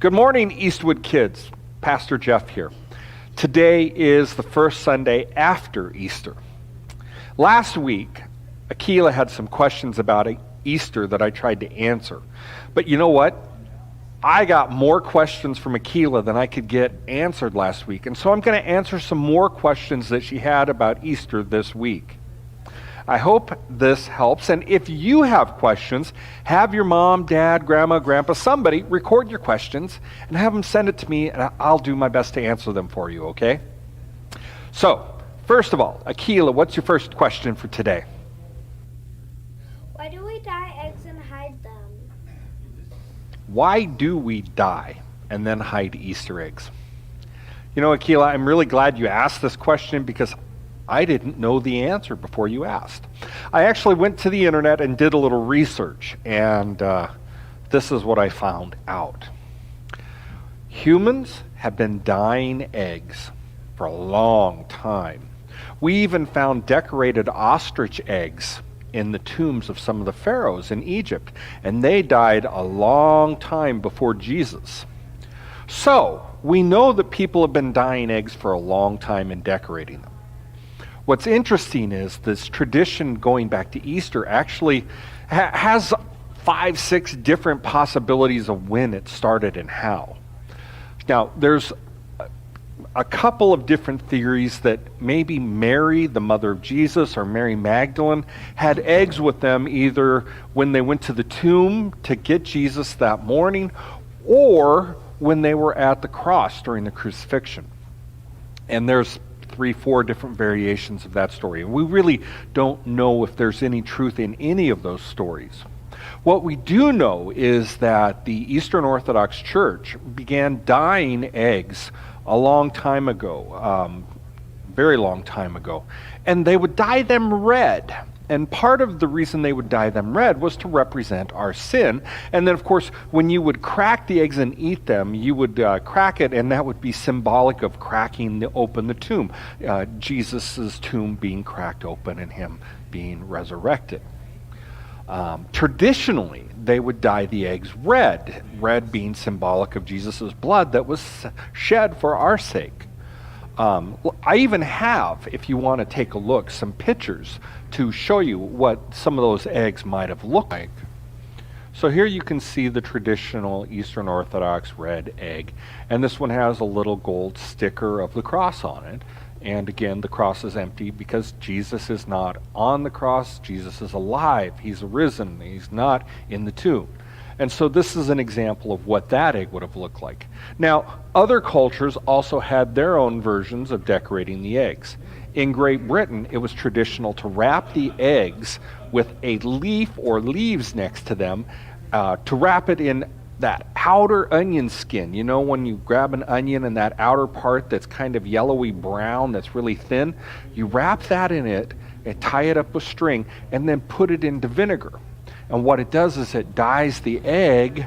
Good morning, Eastwood kids. Pastor Jeff here. Today is the first Sunday after Easter. Last week, Akila had some questions about Easter that I tried to answer. But you know what? I got more questions from Akila than I could get answered last week. And so I'm going to answer some more questions that she had about Easter this week. I hope this helps. And if you have questions, have your mom, dad, grandma, grandpa, somebody record your questions and have them send it to me, and I'll do my best to answer them for you, okay? So, first of all, Akila, what's your first question for today? Why do we dye eggs and hide them? Why do we dye and then hide Easter eggs? You know, Akila, I'm really glad you asked this question because I didn't know the answer before you asked. I actually went to the internet and did a little research, and this is what I found out. Humans have been dyeing eggs for a long time. We even found decorated ostrich eggs in the tombs of some of the pharaohs in Egypt, and they died a long time before Jesus. So, we know that people have been dyeing eggs for a long time and decorating them. What's interesting is this tradition going back to Easter actually has 5-6 different possibilities of when it started and how. Now, there's a couple of different theories that maybe Mary, the mother of Jesus, or Mary Magdalene, had eggs with them either when they went to the tomb to get Jesus that morning or when they were at the cross during the crucifixion. And there's 3-4 different variations of that story. And we really don't know if there's any truth in any of those stories. What we do know is that the Eastern Orthodox Church began dyeing eggs a long time ago, very long time ago. And they would dye them red. And part of the reason they would dye them red was to represent our sin. And then, of course, when you would crack the eggs and eat them, you would crack it, and that would be symbolic of cracking open the tomb. Jesus' tomb being cracked open and him being resurrected. Traditionally, they would dye the eggs red, red being symbolic of Jesus' blood that was shed for our sake. I even have, if you want to take a look, some pictures to show you what some of those eggs might have looked like. So here you can see the traditional Eastern Orthodox red egg, and this one has a little gold sticker of the cross on it. And again, the cross is empty because Jesus is not on the cross. Jesus is alive. He's risen. He's not in the tomb. And so this is an example of what that egg would have looked like. Now, other cultures also had their own versions of decorating the eggs. In Great Britain, it was traditional to wrap the eggs with a leaf or leaves next to them, to wrap it in that outer onion skin. You know, when you grab an onion and that outer part that's kind of yellowy brown, that's really thin, you wrap that in it and tie it up with string and then put it into vinegar. And what it does is it dyes the egg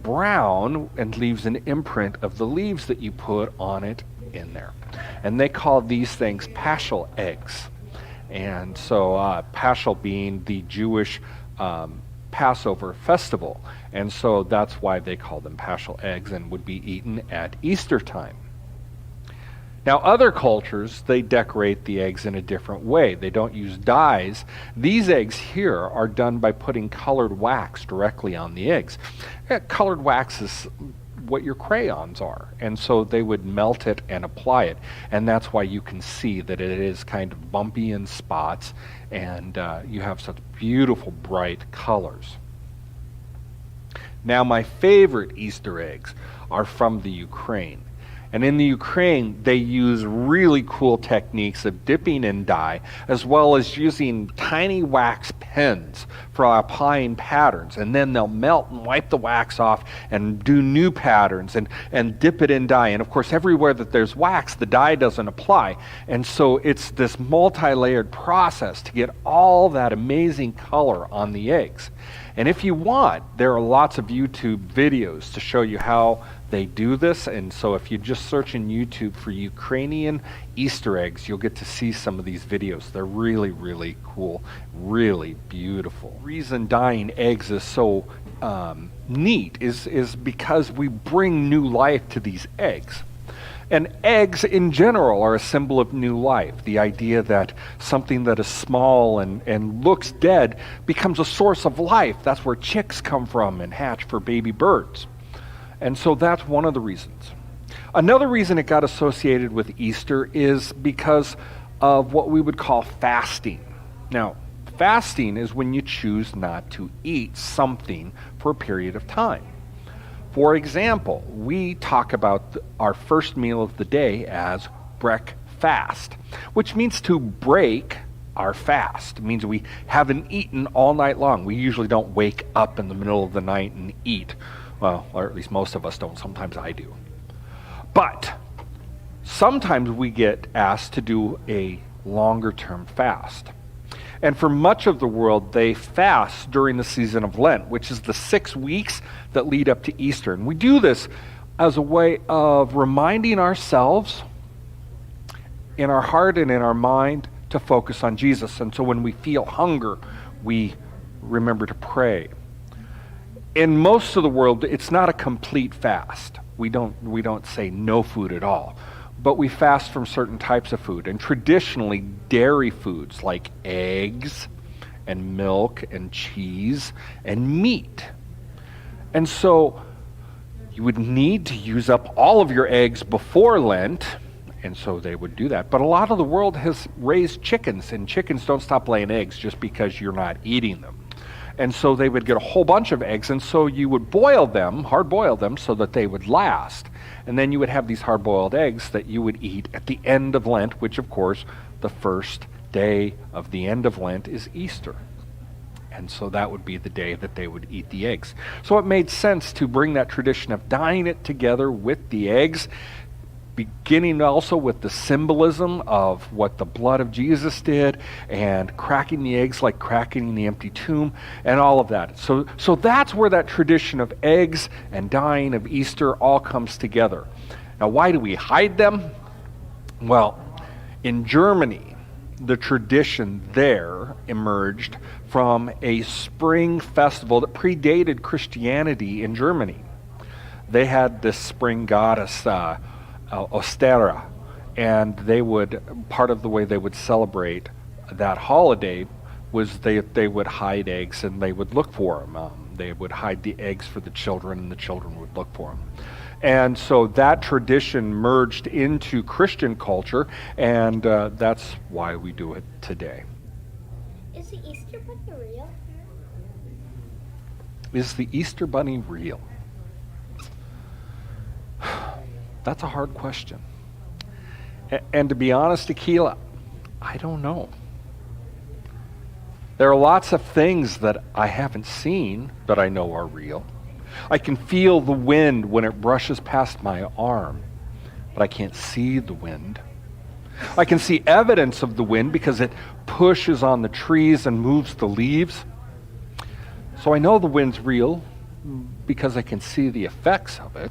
brown and leaves an imprint of the leaves that you put on it in there. And they call these things paschal eggs. And so paschal being the Jewish Passover festival. And so that's why they call them paschal eggs and would be eaten at Easter time. Now, other cultures, they decorate the eggs in a different way. They don't use dyes. These eggs here are done by putting colored wax directly on the eggs. Colored wax is what your crayons are. And so they would melt it and apply it. And that's why you can see that it is kind of bumpy in spots, and you have such beautiful, bright colors. Now, my favorite Easter eggs are from the Ukraine. And in the Ukraine, they use really cool techniques of dipping in dye, as well as using tiny wax pens for applying patterns. And then they'll melt and wipe the wax off and do new patterns and dip it in dye. And of course, everywhere that there's wax, the dye doesn't apply. And so it's this multi-layered process to get all that amazing color on the eggs. And if you want, there are lots of YouTube videos to show you how they do this. And so if you just search in YouTube for Ukrainian Easter eggs, you'll get to see some of these videos. They're really, really cool, really beautiful. The reason dyeing eggs is so neat is because we bring new life to these eggs. And eggs in general are a symbol of new life. The idea that something that is small and looks dead becomes a source of life. That's where chicks come from and hatch for baby birds. And so that's one of the reasons. Another reason it got associated with Easter is because of what we would call fasting. Now, fasting is when you choose not to eat something for a period of time. For example, we talk about our first meal of the day as breakfast, which means to break our fast. It means we haven't eaten all night long. We usually don't wake up in the middle of the night and eat. Well, or at least most of us don't. Sometimes I do. But sometimes we get asked to do a longer term fast. And for much of the world, they fast during the season of Lent, which is the 6 weeks that lead up to Easter. And we do this as a way of reminding ourselves in our heart and in our mind to focus on Jesus. And so when we feel hunger, we remember to pray. In most of the world, it's not a complete fast. We don't say no food at all. But we fast from certain types of food, and traditionally dairy foods like eggs and milk and cheese and meat. And so you would need to use up all of your eggs before Lent, and so they would do that. But a lot of the world has raised chickens, and chickens don't stop laying eggs just because you're not eating them. And so they would get a whole bunch of eggs, and so you would boil them, hard boil them, so that they would last. And then you would have these hard-boiled eggs that you would eat at the end of Lent, which, of course, the first day of the end of Lent is Easter. And so that would be the day that they would eat the eggs. So it made sense to bring that tradition of dyeing it together with the eggs, beginning also with the symbolism of what the blood of Jesus did, and cracking the eggs like cracking the empty tomb, and all of that. So that's where that tradition of eggs and dyeing of Easter all comes together. Now, why do we hide them? Well, in Germany, the tradition there emerged from a spring festival that predated Christianity in Germany. They had this spring goddess, Ostera, and part of the way they would celebrate that holiday was they would hide eggs and they would look for them. They would hide the eggs for the children, and the children would look for them. And so that tradition merged into Christian culture, and that's why we do it today. Is the Easter Bunny real? Is the Easter Bunny real? That's a hard question. And to be honest, Akila, I don't know. There are lots of things that I haven't seen that I know are real. I can feel the wind when it brushes past my arm, but I can't see the wind. I can see evidence of the wind because it pushes on the trees and moves the leaves. So I know the wind's real because I can see the effects of it.